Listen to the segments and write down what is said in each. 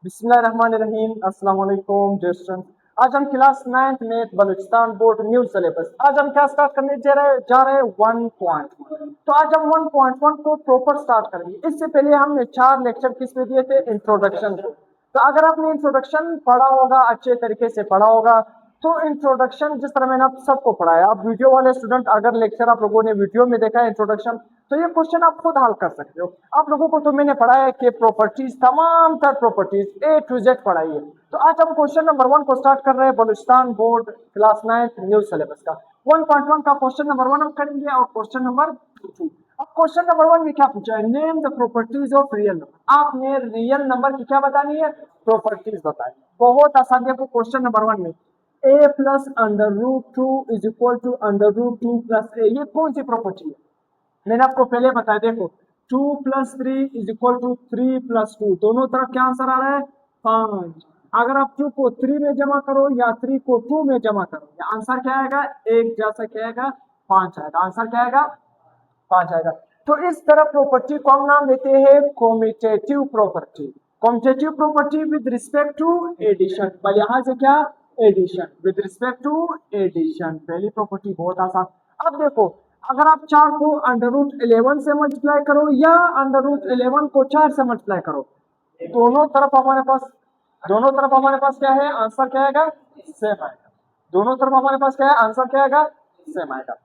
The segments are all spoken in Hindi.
बिस्मिल्लाहिर्रहमानिर्रहीम। अस्सलाम वालेकुम डियर स्टूडेंट। आज हम क्लास 9th में बलूचिस्तान बोर्ड न्यू सिलेबस आज हम क्या स्टार्ट करने जा रहे हैं 1.1। तो आज हम 1.1 को प्रॉपर स्टार्ट करेंगे। इससे पहले हमने 4 लेक्चर किस पे दिए थे, इंट्रोडक्शन को। तो अगर आपने इंट्रोडक्शन पढ़ा होगा, अच्छे तरीके से पढ़ा होगा, तो इंट्रोडक्शन जिस तरह मैंने आप सबको पढ़ाया, आप वीडियो वाले स्टूडेंट अगर लेक्चर आप लोगों ने वीडियो में देखा है इंट्रोडक्शन, तो ये क्वेश्चन आप खुद हल कर सकते हो। आप लोगों को तो मैंने पढ़ाया कि प्रॉपर्टीज, तमाम तर प्रॉपर्टीज ए टू जेड पढ़ाई है। तो आज हम क्वेश्चन नंबर 1 को स्टार्ट कर रहे हैं Balochistan board class 9 new syllabus का। 1.1 का क्वेश्चन नंबर 1 हम करेंगे और क्वेश्चन नंबर 2। अब क्वेश्चन नंबर 1 में क्या पूछा है, name the properties of real number. आपने रियल नंबर की क्या बतानी है, प्रॉपर्टीज बतानी। बहुत आसान है आपको क्वेश्चन नंबर 1 में a plus under root 2 is equal to under root 2 plus a। ये कौन सी प्रॉपर्टी है, मैंने आपको पहले बताया। देखो 2 plus 3 is equal to 3 plus 2, दोनों तरफ क्या आंसर आ रहा है, 5। अगर आप 2 को 3 में जमा करो या 3 को 2 में जमा करो, या आंसर क्या आएगा, एक जैसा क्या आएगा, 5 आएगा। आंसर क्या आएगा, 5 आएगा। तो इस तरह प्रॉपर्टी को हम नाम देते हैं commutative property. Commutative property with respect to addition, पर यहां से क्या, addition with respect to addition. पहली प्रॉपर्टी बहुत आसान। अब देखो, अगर आप 4 को अंडर रूट 11 से मल्टीप्लाई करो या अंडर रूट 11 को 4 से मल्टीप्लाई करो, दोनों तरफ हमारे पास क्या है, आंसर क्या आएगा, सेम आएगा। दोनों तरफ हमारे पास क्या है, आंसर क्या आएगा, सेम आएगा।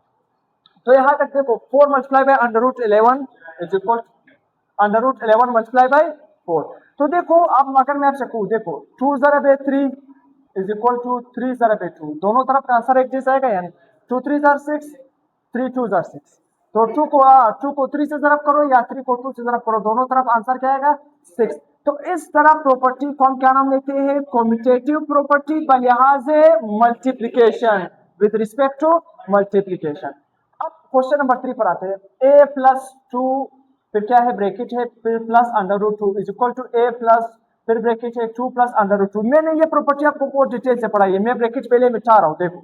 तो यहां तक देखो 4 multiply by under root 11 is equal under root 11 multiply by 4। तो देखो अब अगर मैं आपसे कहूं, देखो 2 जरा बे 3 इज इक्वल टू 3 जरा बे 2, दोनों तरफ का आंसर एक जैसा आएगा, यानी 2 3 जार 6, 3 2 जार 6। तो 2 को 3 से जरब करो या 3 को 2 से जरब करो, दोनों तरफ आंसर क्या आएगा, 6। तो इस तरह प्रॉपर्टी को हम क्या नाम लेते हैं, कॉम्यूटेटिव प्रॉपर्टी बलिहाज multiplication, with respect to multiplication. अब क्वेश्चन नंबर 3 पर आते हैं। a प्लस 2, फिर क्या है, ब्रैकेट है, फिर plus under root 2 is equal to a plus, फिर ब्रैकेट है 2 प्लस अंडर रूट 2। मैंने ये प्रॉपर्टी आपको बहुत डिटेल से पढ़ाई है, मैं ब्रैकेट पहले मिटा रहा हूँ। देखो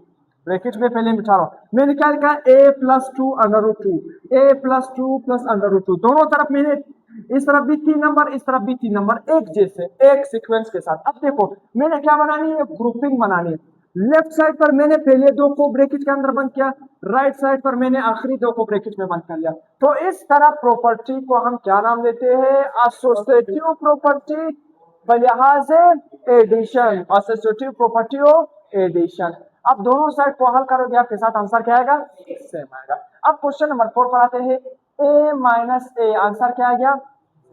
ब्रैकेट में पहले मिटा रहा हूँ, मैंने क्या लिखा, a plus 2 under root 2, a plus 2 plus under root 2। दोनों तरफ मैंने, इस तरफ भी 3 नंबर, इस तरफ भी 3 नंबर, एक जैसे, एक सीक्वेंस के साथ। अब देखो मैंने क्या बनानी है, ग्रुपिंग बनानी है। लेफ्ट साइड पर मैंने पहले 2 को ब्रैकेट के अंदर बंद किया, राइट साइड पर मैंने आखिरी 2 को ब्रैकेट में बंद कर लिया। तो इस तरह प्रॉपर्टी को हम क्या नाम देते हैं, एसोसिएटिव प्रॉपर्टी बलिहाज addition, associative property of addition. अब दोनों साइड को हल करोगे आपके साथ आंसर क्या आएगा, सेम आएगा। अब क्वेश्चन नंबर 4 पर आते हैं। a माइनस ए, आंसर क्या आ गया,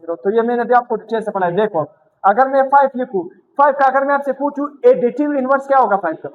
0। तो ये मैंने भी आपको डिटेल से पढ़ा है। देखो अगर मैं 5 लिखूं, 5 का अगर मैं आपसे पूछूं एडिटिव इनवर्स क्या होगा 5 का,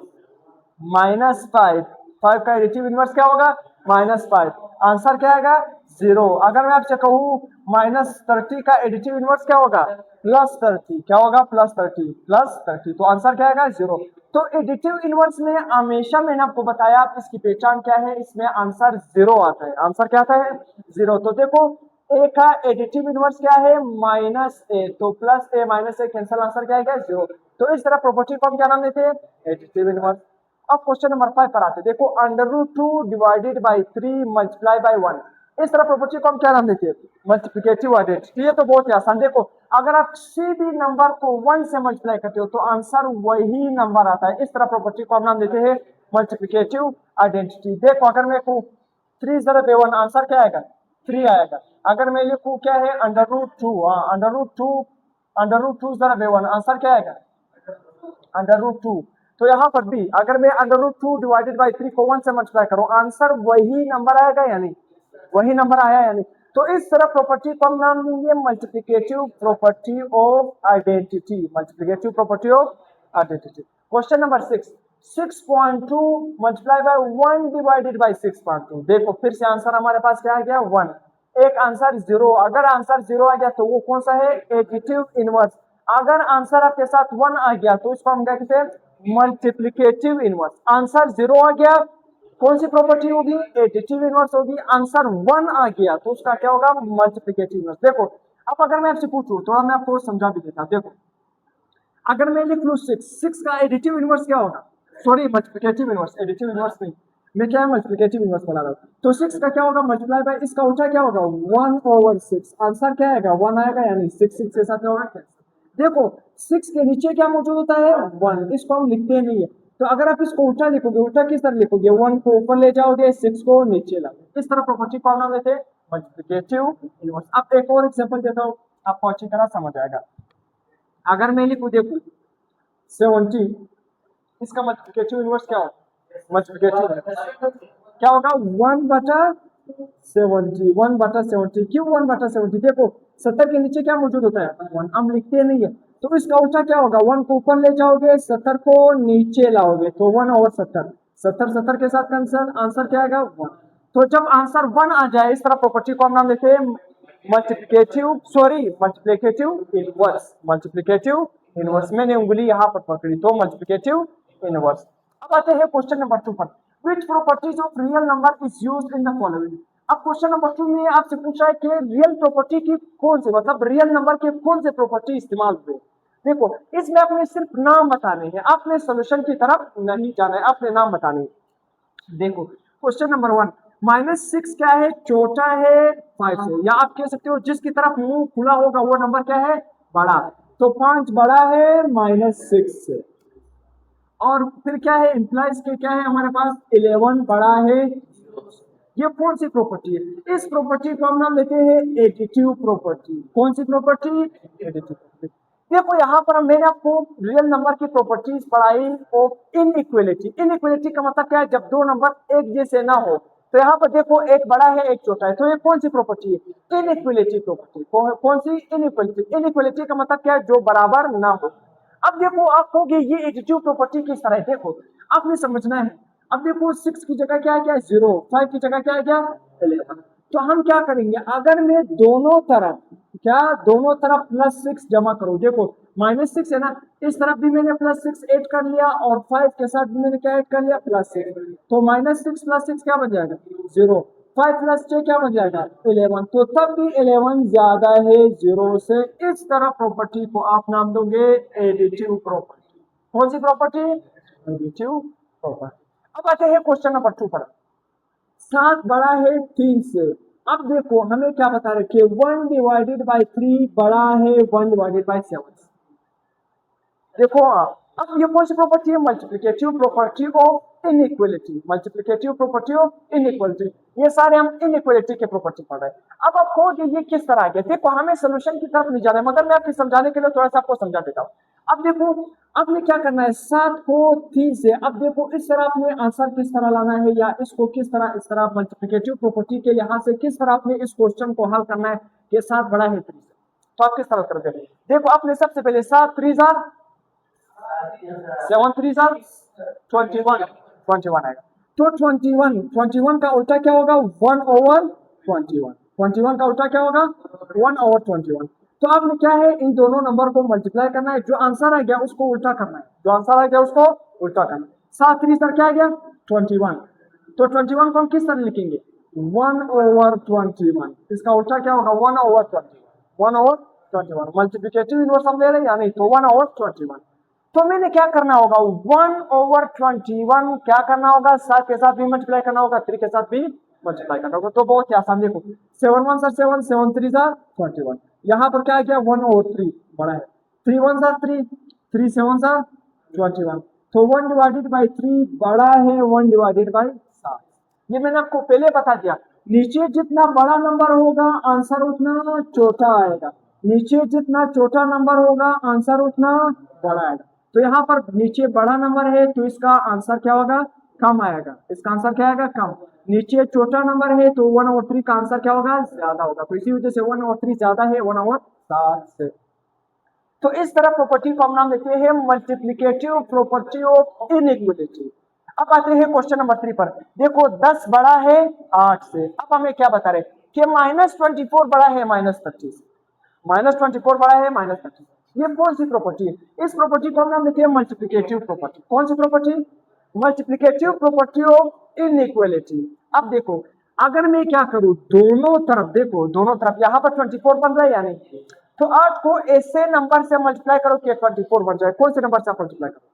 -5। 5 का एडिटिव इनवर्स क्या होगा, -5। आंसर क्या आएगा, 0। अगर मैं आपसे कहूं -30 का एडिटिव इनवर्स क्या होगा, +30। क्या होगा, +30 तो आंसर क्या आएगा, 0। तो एडिटिव इनवर्स में हमेशा मैंने आपको बताया इसकी पहचान क्या है, इसमें आंसर 0 आता है। आंसर क्या आता है, 0। तो देखो a का एडिटिव इनवर्स क्या है, -a, तो +a -a कैंसिल, आंसर क्या आएगा, 0। तो इस तरह प्रॉपर्टी को हम क्या नाम देते हैं, एडिटिव इनवर्स। अब क्वेश्चन नंबर 5 पर आते हैं। देखो √2 डिवाइडेड बाई 3 मल्टीप्लाई बाई 1, इस तरह प्रॉपर्टी को हम क्या नाम देते हैं, मल्टीप्लिकेटिव आइडेंटिटी। ये तो बहुत ही आसान। देखो अगर आप किसी भी नंबर को 1 से मल्टीप्लाई करते हो तो आंसर वही नंबर आता है। इस तरह प्रॉपर्टी को हम नाम देते हैं मल्टीप्लिकेटिव आइडेंटिटी। देखो अगर मैं कहूं 3 जरा 1, आंसर क्या आएगा, 3 आएगा। अगर मैं लिखूं क्या है, √2, √2 जरा 1, आंसर क्या आएगा, √2। तो यहाँ पर भी अगर मैं √2 डिवाइडेड बाई 3 को 1 से मल्टीप्लाई करूं, आंसर वही नंबर आएगा, यानी वही नंबर आया यानी। तो इस तरह प्रॉपर्टी को हम नाम देंगे multiplicative property of identity, multiplicative property of identity. Question number 6, 6.2 multiply by 1 divided by 6.2। देखो फिर से आंसर हमारे पास क्या आ गया, 1। एक आंसर 0, अगर आंसर 0 आ गया तो वो कौन सा है, एडिटिव इनवर्स। अगर आंसर आपके साथ 1 आ गया तो इसको हम क्या कहते हैं, मल्टीप्लिकेटिव इनवर्स। आंसर 0 आ गया, कौन सी प्रॉपर्टी होगी, एडिटिव इनवर्स होगी। आंसर 1 आ गया तो उसका क्या होगा, मल्टीप्लिकेटिव इनवर्स। देखो अब अगर मैं आपसे पूछूं तो मैं आपको समझा भी देता। देखो अगर मैं लिख लूं 6 का एडिटिव इनवर्स क्या होगा, sorry multiplicative inverse, additive inverse नहीं, मैं क्या है मल्टीप्लिकेटिव इनवर्स बना रहा हूं। तो 6 का क्या होगा, मल्टीप्लाई बाय इसका उल्टा क्या होगा, 1/6। आंसर क्या आएगा, 1 आएगा, यानी 6 के साथ क्या होगा, देखो 6 के नीचे क्या मौजूद होता है 1, इसको हम लिखते नहीं है। तो अगर आप इसको उल्टा लिखोगे, उल्टा किस तरह लिखोगे, 1 को ऊपर ले जाओगे, 6 को नीचे लाओगे। इस तरह प्रॉपर्टी को हम नाम देते हैं मल्टीप्लिकेटिव इनवर्स। अब एक और एग्जांपल देता हूँ, आपको अच्छी तरह समझ आएगा। अगर मैं लिखूं देखो 70, इसका मल्टीप्लिकेटिव इनवर्स क्या होगा, मल्टीप्लिकेटिव क्या होगा 1/70, 1/70। क्यों 1/70? देखो 70 के नीचे क्या मौजूद होता है 1, हम लिखते नहीं है। तो इसका उल्टा क्या होगा, 1 को ऊपर ले जाओगे, 70 को नीचे लाओगे, तो 1/70। 70 के साथ कैंसिल, आंसर क्या आएगा 1। तो जब आंसर 1 आ जाए, इस तरह प्रॉपर्टी को हम नाम देते हैं मल्टीप्लिकेटिव इनवर्स। मल्टीप्लिकेटिव इनवर्स, मैंने उंगली यहाँ पर पकड़ी तो मल्टीप्लिकेटिव इनवर्स। अब आते हैं क्वेश्चन नंबर 2 पर। Which properties of real number is used in the following? अब क्वेश्चन नंबर 2 में आपसे पूछा है कि रियल प्रॉपर्टी की कौन से, मतलब रियल नंबर के कौन से प्रॉपर्टी इस्तेमाल हुए। देखो इसमें आपने सिर्फ नाम बताने हैं, आपने सोल्यूशन की तरफ नहीं जाना है, आपने नाम बताने हैं। देखो क्वेश्चन नंबर 1, -6 क्या है, छोटा है 5 से, या आप कह सकते हो जिसकी तरफ मुंह खुला होगा वो नंबर क्या है, बड़ा। तो 5 बड़ा है -6 से। और फिर क्या है, इंप्लाइज के क्या है हमारे पास 11 बड़ा है। ये कौन सी प्रॉपर्टी है, इस प्रॉपर्टी को हम नाम देते हैं एडिटिव प्रॉपर्टी। कौन सी प्रॉपर्टी, एडिटिव प्रॉपर्टी। देखो यहाँ पर मैंने आपको रियल नंबर की प्रॉपर्टीज पढ़ाई ऑफ इनइक्वालिटी। इनइक्वालिटी का मतलब क्या है, जब दो नंबर एक जैसे ना हो। तो यहाँ पर देखो एक बड़ा है एक छोटा है, तो ये कौन सी प्रॉपर्टी है, इनइक्वालिटी प्रॉपर्टी। कौन सी, इनइक्वालिटी। इनइक्वालिटी का मतलब क्या है, जो बराबर ना हो। अब देखो आप कहोगे ये एडिटिव प्रॉपर्टी किस तरह है, देखो आपने समझना है। अब देखो 6 की जगह क्या है, क्या है 0, 5 की जगह क्या है, क्या 11। तो हम क्या करेंगे, अगर मैं दोनों तरफ +6 जमा करूं, देखो -6 है ना, इस तरफ भी मैंने +6 ऐड कर लिया और 5 के साथ भी मैंने क्या ऐड कर लिया +6। तो -6 + 6 क्या बन जाएगा 0, 5 + 6 क्या बन जाएगा 11। तो तब भी 11 ज्यादा है 0 से। इस तरह प्रॉपर्टी को आप नाम दोगे एडिटिव प्रॉपर्टी। कौन सी प्रॉपर्टी, एडिटिव प्रॉपर्टी। अब आते हैं क्वेश्चन नंबर 2 पर। 7 बड़ा है 3 से। अब देखो हमें क्या बता रखे, 1/3 बड़ा है 1/7। देखो अब ये कौन सी प्रॉपर्टी है, multiplicative property of inequality. Multiplicative property of inequality, ये सारे हम इनइक्वालिटी के प्रॉपर्टी पढ़ रहे हैं। अब आप कहोगे ये किस तरह है, देखो हमें सोल्यूशन की तरफ नहीं जाना है, मगर मैं आपको समझाने के लिए थोड़ा सा आपको समझा देता हूँ। अब देखो आपने क्या करना है, 7 को 3 से, अब देखो इस तरह आपने आंसर किस तरह लाना है, या इसको किस तरह, इस तरह मल्टीप्लिकेटिव प्रॉपर्टी के यहाँ से किस तरह आपने इस क्वेश्चन को हल करना है कि 7 बड़ा है 3 से। तो आप किस तरह करते हैं, देखो आपने सबसे पहले 7 3 7 3 21 आएगा। तो 21 का उल्टा क्या होगा 1/21। 21 का उल्टा क्या होगा 1/21। तो आपने क्या है, इन दोनों नंबर को मल्टीप्लाई करना है, जो आंसर आ गया उसको उल्टा करना है, जो आंसर आ गया उसको उल्टा करना है। 7 3 क्या आ गया 21। तो 21 को हम किस तरह लिखेंगे 1/21। इसका उल्टा क्या होगा 1/21। 1/21 मल्टीप्लिकेटिव इनवर्स हम ले रहे हैं या नहीं, तो 1/21। तो मैंने क्या करना होगा 1/21 क्या करना होगा, 7 के साथ भी मल्टीप्लाई करना होगा, 3 के साथ भी मल्टीप्लाई करना होगा। तो बहुत ही आसान, देखो 7 1 7 7 3 21। यहाँ पर क्या है, क्या 1/3 बड़ा है, 3 1 3 3 7 21। तो 1/3 बड़ा है 1/7। ये मैंने आपको पहले बता दिया, नीचे जितना बड़ा नंबर होगा आंसर उतना छोटा आएगा, नीचे जितना छोटा नंबर होगा आंसर उतना बड़ा आएगा। तो यहाँ पर नीचे बड़ा नंबर है तो इसका आंसर क्या होगा, कम आएगा, इसका आंसर क्या आएगा, कम। नीचे छोटा नंबर है तो 1/3 का आंसर क्या होगा, ज्यादा होगा। तो इसी वजह से 1/3 ज्यादा है 1/7 से। तो इस तरह प्रॉपर्टी को हम नाम देते हैं मल्टीप्लिकेटिव प्रॉपर्टी ऑफ इनइक्वालिटी। अब आते हैं क्वेश्चन नंबर 3 पर। देखो 10 बड़ा है 8 से। अब हमें क्या बता रहे कि -24 बड़ा है -30 से। -24 बड़ा है -30। ये कौन सी प्रॉपर्टी है, इस प्रॉपर्टी को हम नाम देते हैं मल्टीप्लिकेटिव प्रॉपर्टी। कौन सी property, multiplicative property of inequality. अब देखो अगर मैं क्या करूं, दोनों तरफ देखो, दोनों तरफ यहाँ पर 24 बन रहा है या नहीं, तो 8 को ऐसे नंबर से मल्टीप्लाई करो कि 24 बन जाए। कौन से नंबर से आप मल्टीप्लाई करो,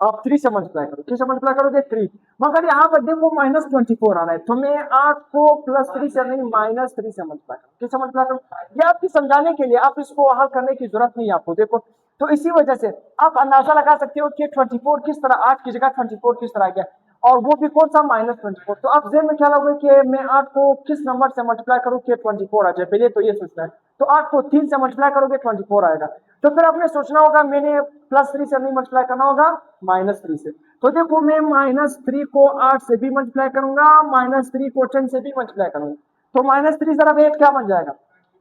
आप 3 से मल्टीप्लाई करो, किससे मल्टीप्लाई करोगे 3, मगर यहाँ पर देखो -24 आ रहा है, तो मैं 8 को +3 से नहीं -3 से मल्टीप्लाई करूँ, किससे मल्टीप्लाई करूँ, ये आपकी समझाने के लिए, आप इसको हल करने की जरूरत नहीं है आपको। देखो तो इसी वजह से आप अंदाजा लगा सकते हो कि 24 किस तरह 8 की जगह 24 किस तरह आ गया, और वो भी कौन सा -24। तो आप जेहन में ख्याल होगा कि मैं 8 को किस नंबर से मल्टीप्लाई करूँ कि 24 आ जाए, पहले तो ये सोचना है। तो 8 को 3 से मल्टीप्लाई करोगे 24 आएगा, तो फिर आपने सोचना होगा मैंने +3 से नहीं मल्टीप्लाई करना होगा -3 से। तो देखो मैं -3 को 8 से भी मल्टीप्लाई करूंगा, -3 को 10 से भी मल्टीप्लाई करूंगा, तो -3 जरा 8 क्या बन जाएगा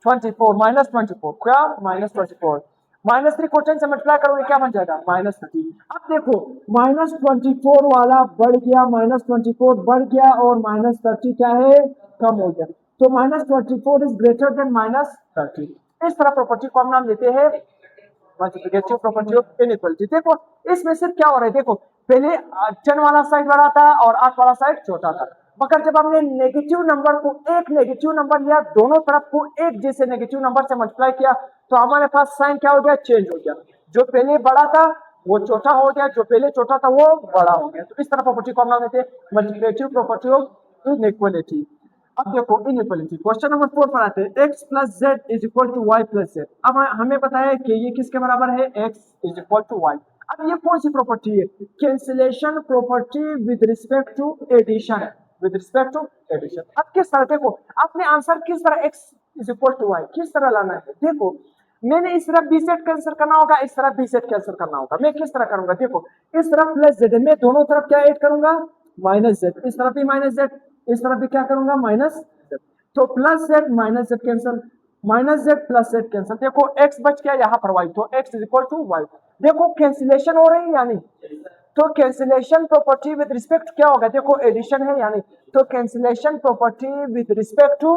24, -24 क्या -24, -3 को 10 से मल्टीप्लाई करोगे क्या बन जाएगा -30। अब देखो -24 वाला बढ़ गया, -24 बढ़ गया, और -30 क्या है कम हो गया, तो -24 इज ग्रेटर देन -30। इस तरह प्रॉपर्टी को हम नाम देते हैं मल्टीप्लिकेटिव प्रॉपर्टी ऑफ इनइक्वालिटी। देखो इसमें सिर्फ क्या हो रहा है, देखो पहले 10 वाला साइड बड़ा था और 8 वाला साइड छोटा था, मगर जब हमने नेगेटिव नंबर को एक नेगेटिव नंबर लिया, दोनों तरफ को एक जैसे नेगेटिव नंबर से मल्टीप्लाई किया, तो हमारे पास साइन क्या हो गया चेंज हो गया, जो पहले बड़ा था वो छोटा हो गया, जो पहले छोटा था वो बड़ा हो गया। तो इस तरह प्रॉपर्टी को हम नाम देते हैं मल्टीप्लिकेटिव प्रॉपर्टी ऑफ इनइक्वालिटी। अब देखो इनइक्वालिटी क्वेश्चन नंबर 4 पर आते हैं, x plus z is equal to y plus z. अब हमें पता है कि ये किसके बराबर है, x is equal to y. अब ये कौन सी प्रॉपर्टी है, cancellation property with respect to addition, with respect to addition. अब किस तरह, देखो आपने आंसर किस तरह x is equal to y किस तरह लाना है, देखो मैंने इस तरफ बी सेट कैंसिल करना होगा, इस तरफ बी सेट कैंसिल करना होगा, मैं किस तरह करूंगा, देखो इस तरफ प्लस जेड है, मैं दोनों तरफ क्या ऐड करूंगा माइनस जेड, इस तरफ भी माइनस जेड, इस तरफ भी क्या करूंगा माइनस जेड, तो plus z minus z cancel, minus z plus z cancel, देखो x बच गया यहाँ पर y, तो x is equal to y। देखो कैंसिलेशन हो रही है या नहीं, तो कैंसिलेशन प्रॉपर्टी विद रिस्पेक्ट क्या होगा, देखो एडिशन है या नहीं, तो cancellation property with respect to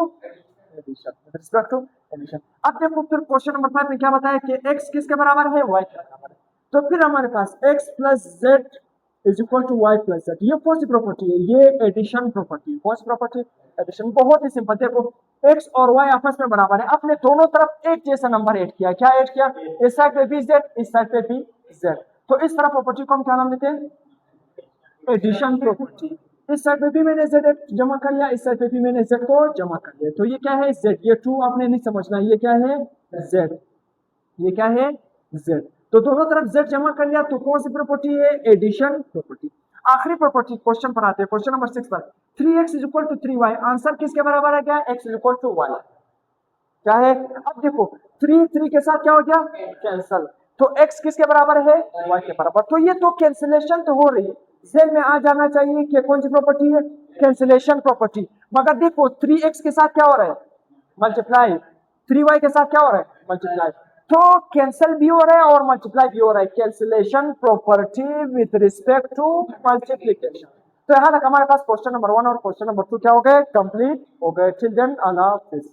addition, with respect to addition. अब देखो फिर क्वेश्चन नंबर 5 में क्या बताया कि x किसके बराबर है, y के बराबर है, तो फिर हमारे पास x plus z is equal to y plus z, ये कौन सी प्रॉपर्टी है, ये एडिशन प्रॉपर्टी, कौन सी प्रॉपर्टी एडिशन, बहुत ही सिंपल। देखो x और y आपस में बराबर है, आपने दोनों तरफ एक जैसा नंबर ऐड किया, क्या ऐड किया, इस साइड पे भी जेड इस साइड पे भी जेड, तो इस तरह प्रॉपर्टी को हम क्या नाम देते हैं एडिशन प्रॉपर्टी। इस साइड पे भी मैंने z जमा कर लिया, इस साइड पे भी मैंने z को जमा कर लिया, तो ये क्या है z, ये 2 आपने नहीं समझना, ये क्या है z, ये क्या है z, तो दोनों तरफ z जमा कर लिया, तो कौन सी प्रॉपर्टी है एडिशन प्रॉपर्टी। आखिरी प्रॉपर्टी क्वेश्चन पर आते हैं, क्वेश्चन नंबर 6 पर 3x is equal to 3y, answer किसके बराबर है, क्या x is equal to y, क्या है। अब देखो 3 के साथ क्या हो गया कैंसल, तो x किसके बराबर है y के बराबर, तो ये तो कैंसिलेशन तो हो रही है, जेल में आ जाना चाहिए कि कौन सी प्रॉपर्टी है कैंसिलेशन प्रॉपर्टी, मगर देखो 3x के साथ क्या हो रहा है मल्टीप्लाई, 3y के साथ क्या हो रहा है मल्टीप्लाई, तो कैंसिल भी हो रहा है और मल्टीप्लाई भी हो रहा है, cancellation property with respect to multiplication. तो यहाँ तक हमारे पास क्वेश्चन नंबर 1 और क्वेश्चन नंबर 2 क्या हो गए कंप्लीट हो गए। टिल देन अल्लाह हाफिज़।